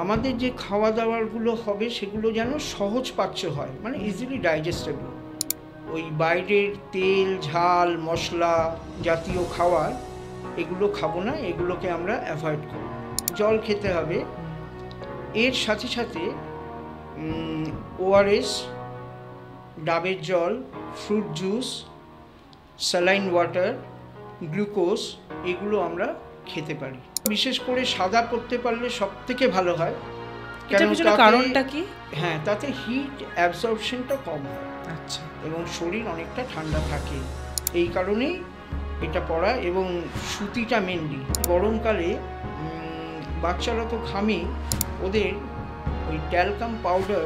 আমাদের যে খাওয়া দাওয়াগুলো হবে সেগুলো যেন সহজ পাচ্য হয়, মানে ইজিলি ডাইজেস্টেবল। ওই বাইরের তেল ঝাল মশলা জাতীয় খাবার এগুলো খাবো না, এগুলোকে আমরা অ্যাভয়েড করব। জল খেতে হবে, এর সাথে সাথে ওআরএস, ডাবের জল, fruit juice, saline water, glucose এগুলো আমরা খেতে পারি। বিশেষ করে সাদা করতে পারলে সব থেকে ভালো হয়, কারণটা কি? হ্যাঁ, তাতে হিট অ্যাবজর্পশনটা কম হয়, আচ্ছা, এবং শরীর অনেকটা ঠান্ডা থাকে। এই কারণেই এটা পরা। এবং সুতিটা মেনলি গরমকালে বাচ্চারা তো ঘামে, ওদের ওই ট্যালকাম পাউডার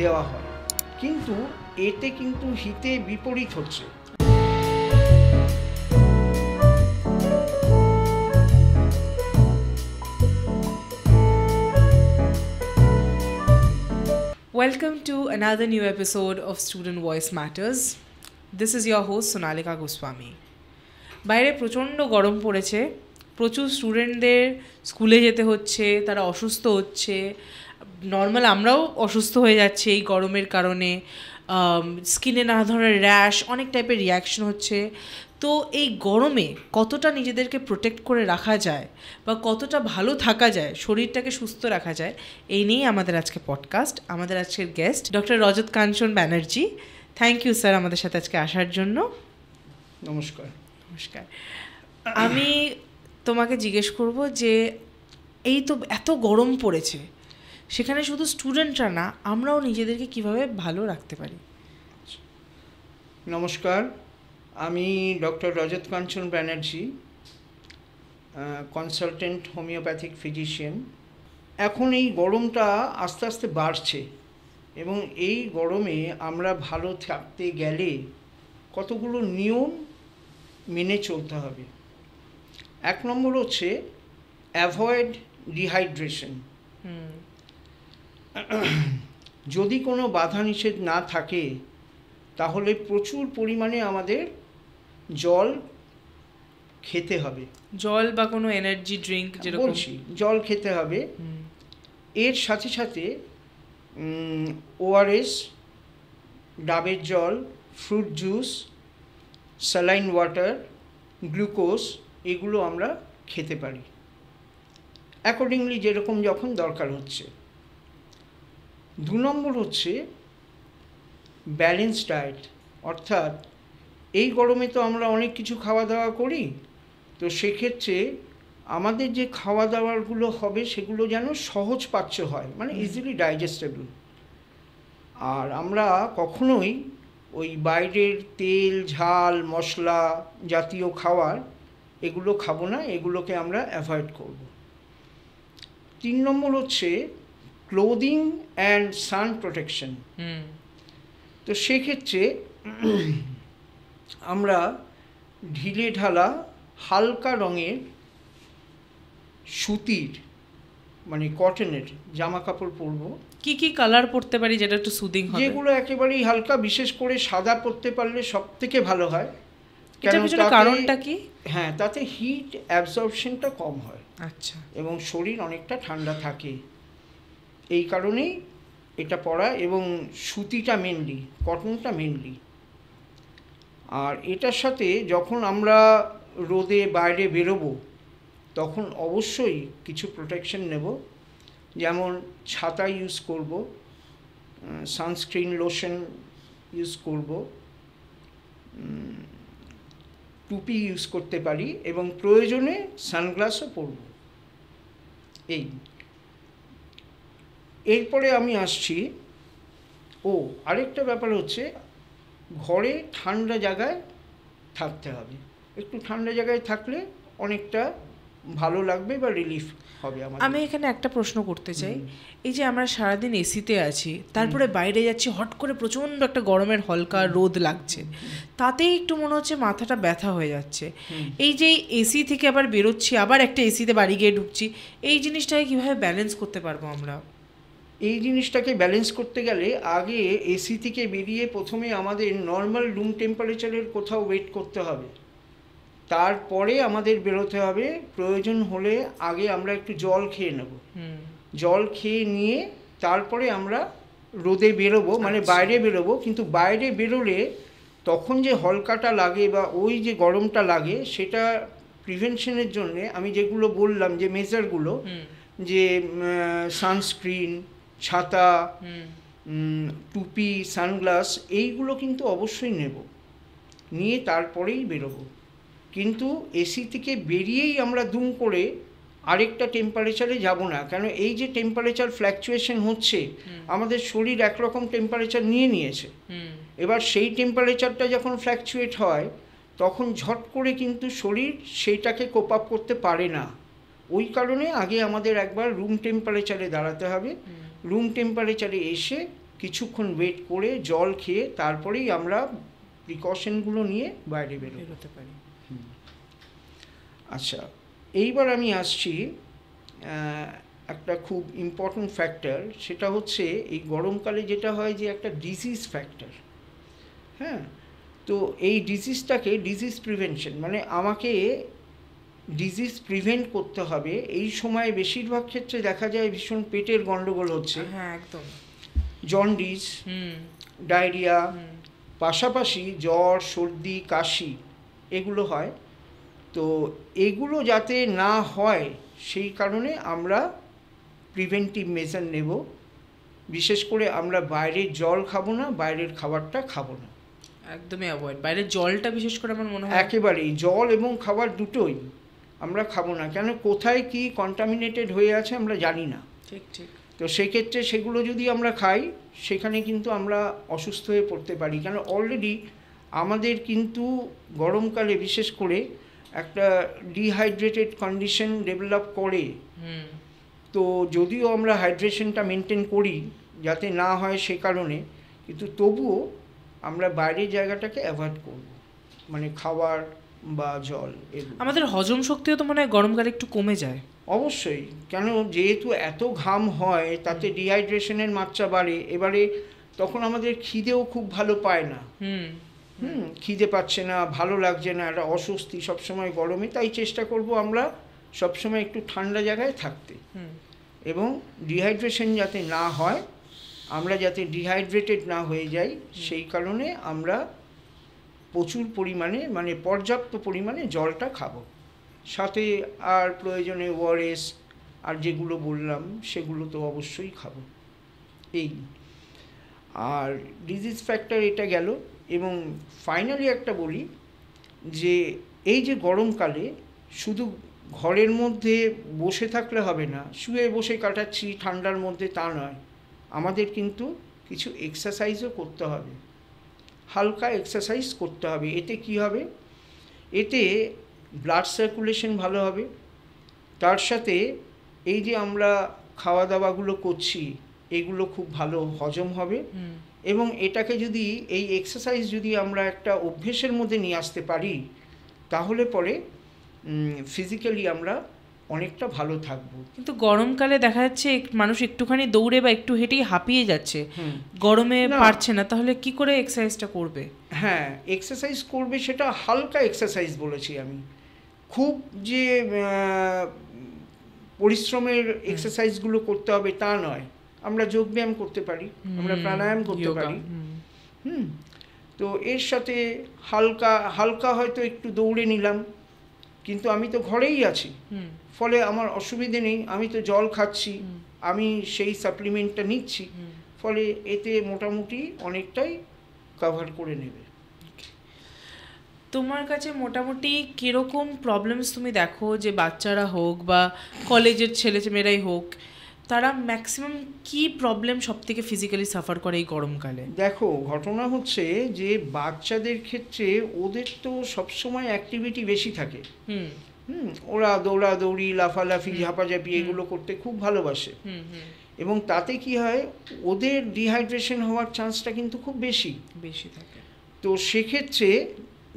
দেওয়া হয়, কিন্তু এতে কিন্তু হিতে বিপরীত হচ্ছে। Welcome to another new episode of Student Voice Matters. This is your host Sonalika Goswami. বাইরে প্রচণ্ড গরম পড়েছে, প্রচুর স্টুডেন্টদের স্কুলে যেতে হচ্ছে, তারা অসুস্থ হচ্ছে। নর্মাল আমরাও অসুস্থ হয়ে যাচ্ছি এই গরমের কারণে। স্কিনে নানা ধরনের র্যাশ, অনেক টাইপের রিয়াকশন হচ্ছে। তো এই গরমে কতটা নিজেদেরকে প্রোটেক্ট করে রাখা যায় বা কতটা ভালো থাকা যায়, শরীরটাকে সুস্থ রাখা যায়, এই নিয়েই আমাদের আজকে পডকাস্ট। আমাদের আজকের guest doctor Rajat Kanchan Banerjee. Thank you sir আমাদের সাথে আজকে আসার জন্য। নমস্কার। নমস্কার। আমি তোমাকে জিজ্ঞেস করব যে এই তো এত গরম পড়েছে, সেখানে শুধু স্টুডেন্টরা না, আমরাও নিজেদেরকে কিভাবে ভালো রাখতে পারি? নমস্কার, আমি doctor Rajat Kanchan Banerjee, consultant homeopathic physician. এখন এই গরমটা আস্তে আস্তে বাড়ছে, এবং এই গরমে আমরা ভালো থাকতে গেলে কতগুলো নিয়ম মেনে চলতে হবে। এক নম্বর হচ্ছে অ্যাভয়েড ডিহাইড্রেশন। যদি কোনো বাধা নিষেধ না থাকে তাহলে প্রচুর পরিমাণে আমাদের জল খেতে হবে। জল বা কোনো এনার্জি ড্রিঙ্ক, যেরকম বলছি, জল খেতে হবে। এর সাথে সাথে ওআরএস, ডাবের জল, fruit juice, saline water, glucose এগুলো আমরা খেতে পারি অ্যাকর্ডিংলি যেরকম যখন দরকার হচ্ছে। 2 নম্বর হচ্ছে ব্যালেন্স ডায়েট, অর্থাৎ এই গরমে তো আমরা অনেক কিছু খাওয়া দাওয়া করি, তো সেক্ষেত্রে আমাদের যে খাওয়া দাওয়াগুলো হবে সেগুলো যেন সহজ পাচ্য হয়, মানে ইজিলি ডাইজেস্টেবল। আর আমরা কখনোই ওই বাইরের তেল ঝাল মশলা জাতীয় খাবার এগুলো খাবো না, এগুলোকে আমরা অ্যাভয়েড করব। 3 নম্বর হচ্ছে ক্লোদিং অ্যান্ড সান প্রোটেকশন। তো সেক্ষেত্রে আমরা ঢিলে ঢালা হালকা রঙের সুতির, মানে কটনের জামা কাপড় পরবো। কি কি কালার পরতে পারি যেটা একটু সুদিং হবে? যেগুলো একেবারেই হালকা, বিশেষ করে সাদা পরতে পারলে সব থেকে ভালো হয়। কারণটা কি? হ্যাঁ, তাতে হিট অ্যাবজর্পশনটা কম হয়, আচ্ছা, এবং শরীর অনেকটা ঠান্ডা থাকে। এই কারণেই এটা পরা, এবং সুতিটা মেনলি, কটনটা মেনলি। আর এটার সাথে যখন আমরা রোদে বাইরে বেরোবো তখন অবশ্যই কিছু প্রোটেকশন নেব, যেমন ছাতা ইউজ করব, সানস্ক্রিন লোশন ইউজ করব, টুপি ইউজ করতে পারি, এবং প্রয়োজনে সানগ্লাসও পরব। এই এরপরে আমি আসছি, আরেকটা ব্যাপার হচ্ছে ঘরে ঠান্ডা জায়গায় থাকতে হবে। একটু ঠান্ডা জায়গায় থাকলে অনেকটা ভালো লাগবে বা রিলিফ হবে আমাদের। আমি এখানে একটা প্রশ্ন করতে চাই, এই যে আমরা সারাদিন এসিতে আছি, তারপরে বাইরে যাচ্ছি, হট করে প্রচণ্ড একটা গরমের হালকা রোদ লাগছে, তাতেই একটু মনে হচ্ছে মাথাটা ব্যথা হয়ে যাচ্ছে। এই যে এসি থেকে আবার বেরোচ্ছি, আবার একটা এসিতে বাড়ি গিয়ে ঢুকছি, এই জিনিসটাকে কীভাবে ব্যালেন্স করতে পারবো আমরা? এই জিনিসটাকে ব্যালেন্স করতে গেলে আগে এসি থেকে বেরিয়ে প্রথমে আমাদের নর্মাল রুম টেম্পারেচারের কোথাও ওয়েট করতে হবে, তারপরে আমাদের বেরোতে হবে। প্রয়োজন হলে আগে আমরা একটু জল খেয়ে নেব, জল খেয়ে নিয়ে তারপরে আমরা রোদে বেরোবো, মানে আচ্ছা। বাইরে বেরোবো। কিন্তু বাইরে বেরোলে তখন যে হলকাটা লাগে বা ওই যে গরমটা লাগে, সেটা প্রিভেনশনের জন্যে আমি যেগুলো বললাম, যে মেজারগুলো, হুম যে সানস্ক্রিন, ছাতা, হুম টুপি, সানগ্লাস, এইগুলো কিন্তু অবশ্যই নেব, নিয়ে তারপরেই বেরোবো। কিন্তু এসি থেকে বেরিয়েই আমরা দুম করে আরেকটা টেম্পারেচারে যাব না, কেন এই যে টেম্পারেচার ফ্ল্যাকচুয়েশন হচ্ছে, আমাদের শরীর একরকম টেম্পারেচার নিয়ে নিয়েছে। হুম এবার সেই টেম্পারেচারটা যখন ফ্ল্যাকচুয়েট হয়, তখন ঝট করে কিন্তু শরীর সেইটাকে কোপ আপ করতে পারে না। ওই কারণে আগে আমাদের একবার রুম টেম্পারেচারে দাঁড়াতে হবে। রুম টেম্পারেচারে এসে কিছুক্ষণ ওয়েট করে জল খেয়ে তারপরেই আমরা প্রিকশনগুলো নিয়ে বাইরে বেরোতে পারি। আচ্ছা, এইবার আমি আসছি একটা খুব ইম্পর্ট্যান্ট ফ্যাক্টর, সেটা হচ্ছে এই গরমকালে যেটা হয় যে একটা ডিজিজ ফ্যাক্টর। হ্যাঁ, তো এই ডিজিজটাকে, ডিজিজ প্রিভেনশন মানে আমাকে ডিজিজ প্রিভেন্ট করতে হবে। এই সময় বেশিরভাগ ক্ষেত্রে দেখা যায় ভীষণ পেটের গন্ডগোল হচ্ছে, হ্যাঁ একদম, জন্ডিস, ডায়রিয়া, পাশাপাশি জ্বর, সর্দি, কাশি এগুলো হয়। তো এগুলো যাতে না হয় সেই কারণে আমরা প্রিভেন্টিভ মেজার নেব। বিশেষ করে আমরা বাইরের জল খাবো না, বাইরের খাবারটা খাবো না, একদমই অ্যাভয়েড। বাইরের জলটা বিশেষ করে আমার মনে হয় একেবারেই জল এবং খাবার দুটোই আমরা খাবো না, কেন কোথায় কি কন্টামিনেটেড হয়ে আছে আমরা জানি না। ঠিক ঠিক। তো সেক্ষেত্রে সেগুলো যদি আমরা খাই, সেখানে কিন্তু আমরা অসুস্থ হয়ে পড়তে পারি, কেন অলরেডি আমাদের কিন্তু গরমকালে বিশেষ করে একটা ডিহাইড্রেটেড কন্ডিশন ডেভেলপ করে। তো যদিও আমরা হাইড্রেশনটা মেনটেন করি যাতে না হয় সে কারণে, কিন্তু তবুও আমরা বাইরের জায়গাটাকে অ্যাভয়েড করব, মানে খাবার বা জল এগুলো। আমাদের হজম শক্তিও তো মনে হয় গরমকালে একটু কমে যায়। অবশ্যই, কেন যেহেতু এত ঘাম হয় তাতে ডিহাইড্রেশনের মাত্রা বাড়ে। এবারে তখন আমাদের খিদেও খুব ভালো পায় না, খিদে পাচ্ছে না, ভালো লাগছে না, একটা অস্বস্তি সবসময় গরমে। তাই চেষ্টা করব আমরা সবসময় একটু ঠান্ডা জায়গায় থাকতে, এবং ডিহাইড্রেশন যাতে না হয়, আমরা যাতে ডিহাইড্রেটেড না হয়ে যাই সেই কারণে আমরা প্রচুর পরিমাণে, মানে পর্যাপ্ত পরিমাণে জলটা খাবো। সাথে আর প্রয়োজনে ওআরএস আর যেগুলো বললাম সেগুলো তো অবশ্যই খাবো। এই আর ডিজিজ ফ্যাক্টর এটা গেল। এবং ফাইনালি একটা বলি যে এই যে গরমকালে শুধু ঘরের মধ্যে বসে থাকলে হবে না, শুয়ে বসে কাটাচ্ছি ঠান্ডার মধ্যে তা নয়, আমাদের কিন্তু কিছু এক্সারসাইজও করতে হবে, হালকা এক্সারসাইজ করতে হবে। এতে কি হবে, এতে ব্লাড সার্কুলেশন ভালো হবে, তার সাথে এই যে আমরা খাওয়া দাওয়াগুলো করছি এগুলো খুব ভালো হজম হবে। এবং এটাকে যদি, এই এক্সারসাইজ যদি আমরা একটা অভ্যেসের মধ্যে নিয়ে আসতে পারি, তাহলে পরে ফিজিক্যালি আমরা অনেকটা ভালো থাকবো। কিন্তু গরমকালে দেখা যাচ্ছে মানুষ একটুখানি দৌড়ে বা একটু হেঁটেই হাঁপিয়ে যাচ্ছে, গরমে পারছে না, তাহলে কি করে এক্সারসাইজটা করবে? হ্যাঁ, এক্সারসাইজ করবে, সেটা হালকা এক্সারসাইজ বলেছি আমি, খুব যে পরিশ্রমের এক্সারসাইজগুলো করতে হবে তা নয়। আমরা যোগব্যায়াম করতে পারি, আমরা প্রাণায়াম করতে পারি। তো এর সাথে হালকা হালকা হয়তো একটু দৌড়ে নিলাম, কিন্তু আমি তো ঘরেই আছি, ফলে আমার অসুবিধে নেই, আমি তো জল খাচ্ছি, আমি সেই সাপ্লিমেন্টটা নিচ্ছি, ফলে এতে মোটামুটি অনেকটাই কভার করে নেবে। তোমার কাছে মোটামুটি কীরকম প্রবলেমস তুমি দেখো যে বাচ্চারা হোক বা কলেজের ছেলেমেয়েরাই হোক, তারা ম্যাক্সিমাম কি প্রবলেম সব থেকে ফিজিক্যালি সাফার করে এই গরমকালে? দেখো, ঘটনা হচ্ছে যে বাচ্চাদের ক্ষেত্রে ওদের তো সবসময় অ্যাক্টিভিটি বেশি থাকে, ওরা দৌড়াদৌড়ি, লাফালাফি, ঝাপাঝাপি এগুলো করতে খুব ভালোবাসে, এবং তাতে কি হয়, ওদের ডিহাইড্রেশন হওয়ার চান্সটা কিন্তু খুব বেশি থাকে। তো সেক্ষেত্রে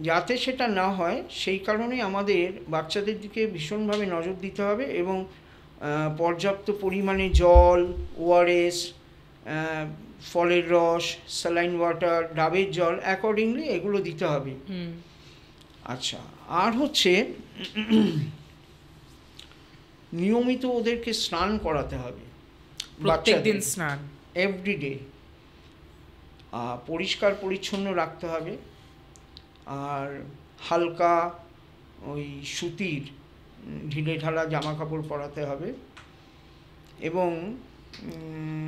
যাতে সেটা না হয় সেই কারণে আমাদের বাচ্চাদের দিকে ভীষণভাবে নজর দিতে হবে, এবং পর্যাপ্ত পরিমাণে জল, ওআরএস, ফলের রস, স্যালাইন ওয়াটার, ডাবের জল অ্যাকর্ডিংলি এগুলো দিতে হবে। আচ্ছা, আর হচ্ছে নিয়মিত ওদেরকে স্নান করাতে হবে। প্রত্যেকদিন স্নান এভরিডে পরিষ্কার পরিচ্ছন্ন রাখতে হবে, আর হালকা ওই সুতির ঢিলে ঢালা জামা কাপড় পরাতে হবে। এবং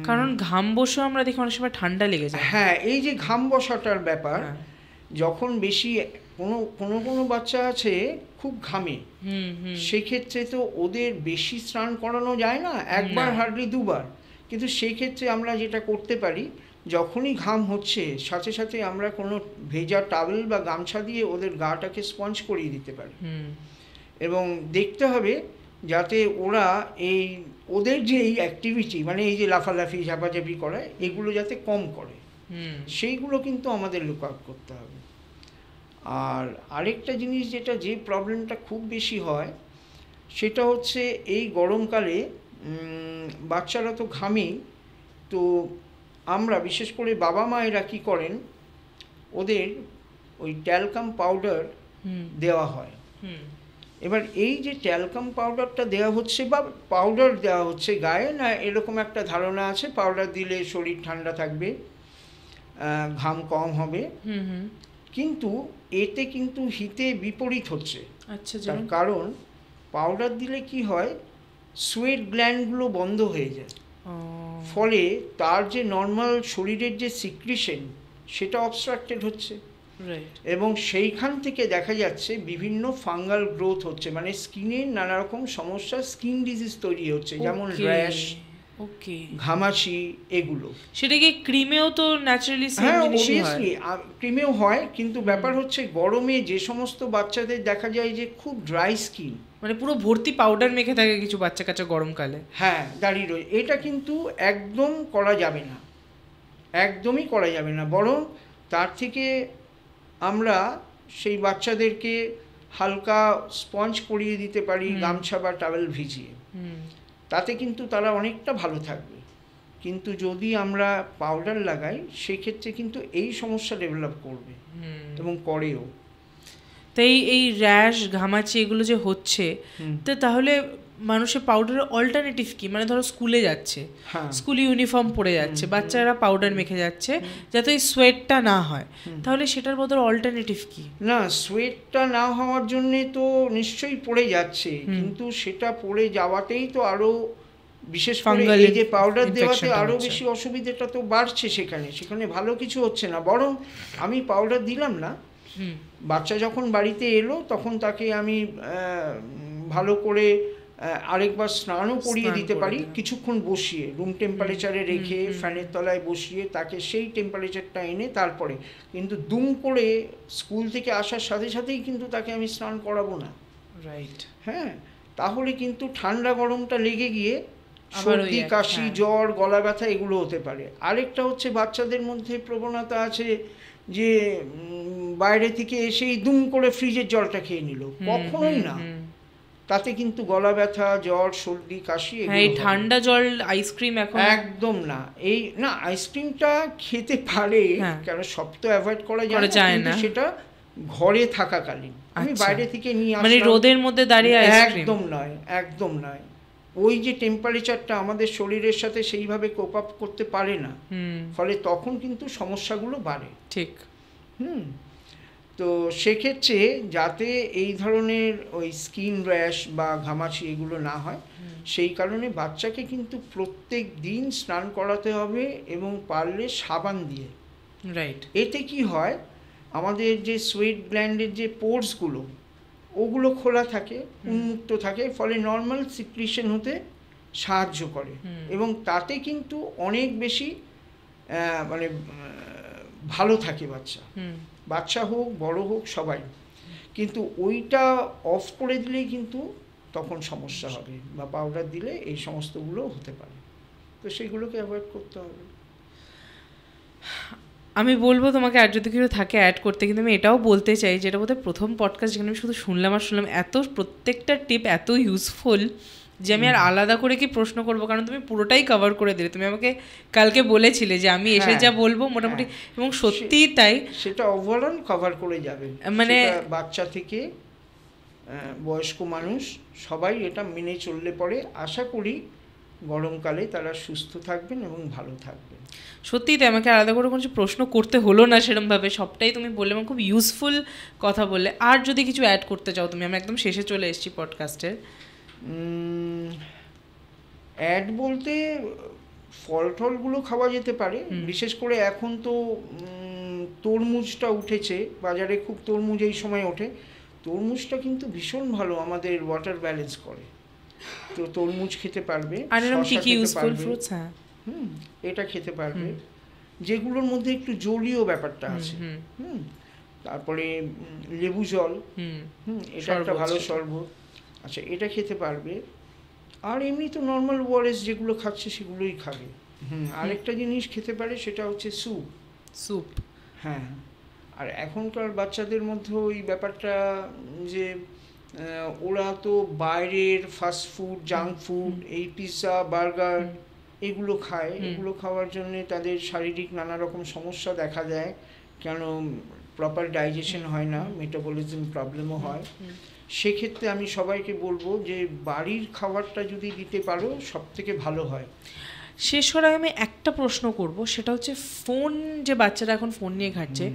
কারণ ঘাম বসেও আমরা দেখি অনেক সময় ঠান্ডা লেগে যায়। হ্যাঁ, এই যে ঘাম বসাটার ব্যাপার, যখন বেশি কোনো বাচ্চা আছে খুব ঘামে, সেক্ষেত্রে তো ওদের বেশি স্নান করানো যায় না, একবার হার্ডলি দুবার। কিন্তু সেই ক্ষেত্রে আমরা যেটা করতে পারি, যখনই ঘাম হচ্ছে সাথে সাথে আমরা কোনো ভেজা টাওয়েল বা গামছা দিয়ে ওদের গাটাকে স্পঞ্জ করিয়ে দিতে পারি। এবং দেখতে হবে যাতে ওরা ওদের যে এই অ্যাক্টিভিটি, মানে এই যে লাফালাফি ঝাপাঝাপি করা, এগুলো যাতে কম করে, সেইগুলো কিন্তু আমাদের লুক আউট করতে হবে। আর আরেকটা জিনিস যে প্রবলেমটা খুব বেশি হয়, সেটা হচ্ছে এই গরমকালে বাচ্চারা তো ঘামেই, তো আমরা বিশেষ করে বাবা মায়েরা কী করেন, ওদের ওই ট্যালকাম পাউডার দেওয়া হয়। এবার এই যে ট্যালকাম পাউডারটা দেওয়া হচ্ছে বা পাউডার দেওয়া হচ্ছে গায়ে, না এরকম একটা ধারণা আছে পাউডার দিলে শরীর ঠান্ডা থাকবে, ঘাম কম হবে, কিন্তু এতে কিন্তু হিতে বিপরীত হচ্ছে। তার কারণ পাউডার দিলে কি হয়, সোয়েট গ্ল্যান্ডগুলো বন্ধ হয়ে যায়, ফলে তার যে নর্মাল শরীরের যে সিক্রিশন সেটা অবস্ট্রাক্টেড হচ্ছে, এবং সেইখান থেকে দেখা যাচ্ছে বিভিন্ন ফাঙ্গাল গ্রোথ হচ্ছে, মানে স্কিনের নানা রকম সমস্যা, স্কিন ডিজিজ তৈরি হচ্ছে, যেমন র্যাশ, ঘামাচি, এগুলো। সেটা কি ক্রিমেও তো ন্যাচারালি? হ্যাঁ, অবভিয়াসলি ক্রিমেও হয়, কিন্তু ব্যাপার হচ্ছে গরমে যে সমস্ত বাচ্চাদের দেখা যায় যে খুব ড্রাই স্কিন, মানে পুরো ভর্তি পাউডার মেখে থাকে কিছু বাচ্চা কাচ্চা গরমকালে, হ্যাঁ দাঁড়িয়ে রয়ে, এটা কিন্তু একদম করা যাবে না, একদমই করা যাবে না। বরং তার থেকে আমরা সেই বাচ্চাদেরকে হালকা স্পঞ্জ করিয়ে দিতে পারি গামছা বা টাওয়েল ভিজিয়ে, তাতে কিন্তু তারা অনেকটা ভালো থাকবে। কিন্তু যদি আমরা পাউডার লাগাই সেক্ষেত্রে কিন্তু এই সমস্যা ডেভেলপ করবে এবং করেও। তাই এই র্যাশ, ঘামাচি এগুলো যে হচ্ছে, তো তাহলে মানুষের পাউডারের অল্টারনেটিভ কি? মানে ধরো স্কুলে যাচ্ছে, স্কুল ইউনিফর্ম পরে যাচ্ছে, বাচ্চারা পাউডার মেখে যাচ্ছে যাতে ওই সোয়েটটা না হয়, তাহলে সেটার বদলে অল্টারনেটিভ কি? না, সোয়েটটা না হওয়ার জন্যে তো নিশ্চয়ই পড়ে যাচ্ছে, কিন্তু সেটা পড়ে যাওয়াতেই তো আরো, বিশেষ করে এই যে পাউডার দেওয়াতে আরো বেশি অসুবিধাটা তো বাড়ছে, সেখানে ভালো কিছু হচ্ছে না। বরং আমি পাউডার দিলাম না, বাচ্চা যখন বাড়িতে এলো তখন তাকে আমি ভালো করে আরেকবার স্নানও করিয়ে দিতে পারি, কিছুক্ষণ বসিয়ে রুম টেম্পারেচারে রেখে ফ্যানের তলায় বসিয়ে তাকে সেই টেম্পারেচারটা এনে তারপরে, কিন্তু দুম করে স্কুল থেকে আসার সাথে সাথেই কিন্তু তাকে আমি স্নান করাবো না। রাইট। হ্যাঁ, তাহলে কিন্তু ঠান্ডা গরমটা লেগে গিয়ে সর্দি, কাশি, জ্বর, গলা ব্যথা এগুলো হতে পারে। আরেকটা হচ্ছে বাচ্চাদের মধ্যে প্রবণতা আছে যে বাইরে থেকে এসেই দুম করে ফ্রিজের জলটা খেয়ে নিল, কখনোই না, তাতে কিন্তু গলা ব্যথা, জ্বর, সর্দি, কাশি, এই ঠান্ডা জল, আইসক্রিম এখন একদম না। এই না, আইসক্রিমটা খেতে পারে, কারণ সব তো অ্যাভয়েড করা যায় না, সেটা ঘরে থাকাকালীন। আমি বাইরে থেকে নিয়ে আসলাম, মানে রোদের মধ্যে দাঁড়িয়ে আইসক্রিম একদম নয়। ওই যে টেম্পারেচারটা আমাদের শরীরের সাথে সেইভাবে কোপ আপ করতে পারে না, ফলে তখন কিন্তু সমস্যাগুলো বাড়ে। ঠিক। তো সেক্ষেত্রে যাতে এই ধরনের ওই স্কিন র্যাশ বা ঘামাচি এগুলো না হয়, সেই কারণে বাচ্চাকে কিন্তু প্রত্যেক দিন স্নান করাতে হবে, এবং পারলে সাবান দিয়ে। রাইট। এতে কি হয়, আমাদের যে সোয়েট গ্ল্যান্ডের যে পোর্সগুলো ওগুলো খোলা থাকে, উন্মুক্ত থাকে, ফলে নর্মাল সিক্রিশন হতে সাহায্য করে, এবং তাতে কিন্তু অনেক বেশি মানে ভালো থাকে বাচ্চা হোক বড় হোক সবাই। কিন্তু ওইটা অফ করে দিলেই কিন্তু তখন সমস্যা হবে, বা পাউডার দিলে এই সমস্তগুলো হতে পারে, তো সেগুলোকে অ্যাভয়েড করতে হবে। আমি বলবো তোমাকে আর যদি কিছু থাকে অ্যাড করতে, কিন্তু আমি এটাও বলতে চাই, যেটা বোধহয় প্রথম পডকাস্ট যেখানে আমি শুধু শুনলাম, এত প্রত্যেকটা টিপ এত ইউজফুল যে আমি আর আলাদা করে কি প্রশ্ন করব, কারণ তুমি পুরোটাই কভার করে দিলে। তুমি আমাকে কালকে বলেছিলে যে আমি এসে যা বলবো মোটামুটি, এবং সত্যিই তাই, সেটা ওভারঅল কভার করে যাবে, মানে বাচ্চা থেকে বয়স্ক মানুষ সবাই এটা মেনে চললে পরে আশা করি গরমকালে তারা সুস্থ থাকবেন এবং ভালো থাকবেন। সত্যিই তাই, আমাকে আলাদা করে কোনো প্রশ্ন করতে হলো না সেরকমভাবে, সবটাই তুমি বললে এবং খুব ইউজফুল কথা বললে। আর যদি কিছু অ্যাড করতে চাও তুমি, আমরা একদম শেষে চলে এসেছি পডকাস্টের। অ্যাড বলতে ফল টলগুলো খাওয়া যেতে পারে, বিশেষ করে এখন তো তরমুজটা উঠেছে বাজারে, খুব তরমুজ এই সময় ওঠে। তরমুজটা কিন্তু ভীষণ ভালো, আমাদের ওয়াটার ব্যালেন্স করে, তো তরমুজ খেতে পারবে, আর এরকম কি কি ইউজফুল ফ্রুটস? হ্যাঁ, এটা খেতে পারবে, যেগুলোর মধ্যে একটু জলীয় ব্যাপারটা আছে। তারপরে লেবু জল, এটা একটা ভালো শরবত, আচ্ছা এটা খেতে পারবে। আর এমনি তো নর্মাল ওআরএস যেগুলো খাচ্ছে সেগুলোই খাবে। আরেকটা জিনিস খেতে পারে, সেটা হচ্ছে স্যুপ। হ্যাঁ, আর এখনকার বাচ্চাদের মধ্যে ওই ব্যাপারটা যে ওরা তো বাইরের ফাস্ট ফুড, জাঙ্ক ফুড, এই পিৎজা, বার্গার এগুলো খায়। এগুলো খাওয়ার জন্যে তাদের শারীরিক নানা রকম সমস্যা দেখা দেয়, কেন প্রপার ডাইজেশন হয় না, মেটাবলিজম প্রবলেমও হয়। সেক্ষেত্রে আমি সবাইকে বলবো যে বাড়ির খাবারটা যদি দিতে পারো সব থেকে ভালো হয়। শেষ করার আগে আমি একটা প্রশ্ন করব, সেটা হচ্ছে ফোন, যে বাচ্চারা এখন ফোন নিয়ে ঘাটছে,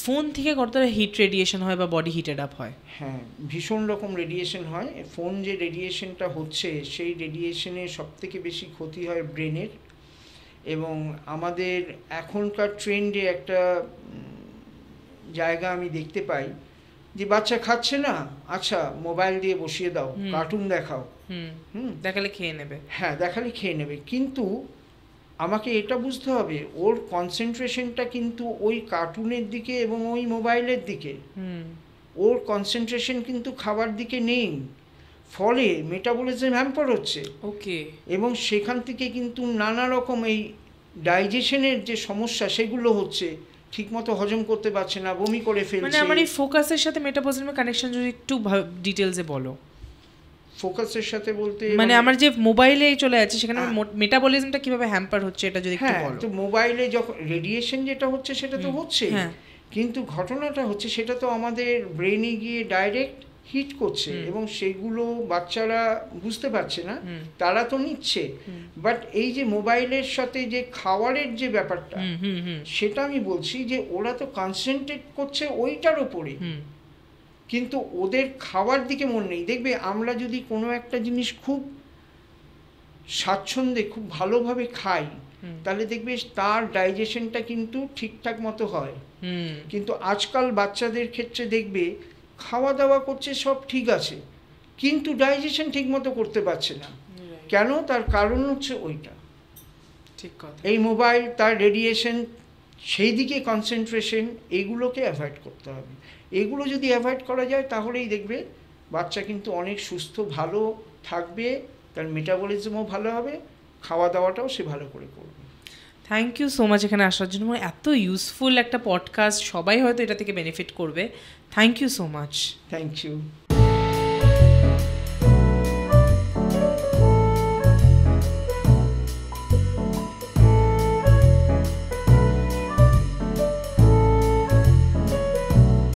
ফোন থেকে কতটা হিট রেডিয়েশন হয় বা বডি হিটেড আপ হয়? হ্যাঁ, ভীষণ রকম রেডিয়েশন হয়। ফোন যে রেডিয়েশনটা হচ্ছে, সেই রেডিয়েশনে সবথেকে বেশি ক্ষতি হয় ব্রেনের। এবং আমাদের এখনকার ট্রেন্ডে একটা জায়গা আমি দেখতে পাই যে বাচ্চা খাচ্ছে না, আচ্ছা মোবাইল দিয়ে বসিয়ে দাও, কার্টুন দেখাও, দেখালে খেয়ে নেবে। হ্যাঁ, দেখালে খেয়ে নেবে, কিন্তু আমাকে এটা বুঝতে হবে ওর কনসেন্ট্রেশনটা কিন্তু ওই কার্টুনের দিকে এবং ওই মোবাইলের দিকে, ওর কনসেন্ট্রেশন কিন্তু খাবার দিকে নেই। ফলে মেটাবলিজম হ্যাম্পার হচ্ছে। ওকে। এবং সেখান থেকে কিন্তু নানা রকম এই ডাইজেশনের যে সমস্যা সেগুলো হচ্ছে, ঠিকমতো হজম করতে পারছে না, বমি করে ফেলছে। মানে আমার এই ফোকাসের সাথে মেটাবলিজমের কানেকশন যদি একটু ডিটেইলসে বলো। ফোকাসের সাথে বলতে মানে আমার যে মোবাইলে চলে যাচ্ছে সেখানে মেটাবলিজমটা কিভাবে হ্যাম্পার হচ্ছে এটা যদি একটু বলো। তো মোবাইলে যখন রেডিয়েশন যেটা হচ্ছে সেটা তো হচ্ছে, কিন্তু ঘটনাটা হচ্ছে সেটা তো আমাদের ব্রেনে গিয়ে ডাইরেক্ট হিট করছে, এবং সেগুলো বাচ্চারা বুঝতে পারছে না, তারা তো নিচ্ছে। বাট এই যে মোবাইলের সাথে যে খাওয়ারের যে ব্যাপারটা, সেটা আমি বলছি যে ওরা তো কনসেন্ট্রেট করছে ওইটার ওপরে, কিন্তু ওদের খাওয়ার দিকে মন নেই। দেখবে আমরা যদি কোনো একটা জিনিস খুব স্বাচ্ছন্দ্যে খুব ভালোভাবে খাই, তাহলে দেখবে তার ডাইজেশনটা কিন্তু ঠিকঠাক মতো হয়। কিন্তু আজকাল বাচ্চাদের ক্ষেত্রে দেখবে খাওয়া দাওয়া করছে সব ঠিক আছে, কিন্তু ডাইজেশন ঠিক মতো করতে পারছে না। কেন? তার কারণ হচ্ছে ওইটা, ঠিক কথা, এই মোবাইল, তার রেডিয়েশন, সেই দিকে কনসেন্ট্রেশন, এইগুলোকে অ্যাভয়েড করতে হবে। এগুলো যদি অ্যাভয়েড করা যায় তাহলেই দেখবে বাচ্চা কিন্তু অনেক সুস্থ ভালো থাকবে, তার মেটাবলিজমও ভালো হবে, খাওয়া দাওয়াটাও সে ভালো করে করবে। থ্যাংক ইউ সো মাচ এখানে আসার জন্য। এত ইউজফুল একটা পডকাস্ট, সবাই হয়তো এটা থেকে বেনিফিট করবে। Thank you so much. Thank you.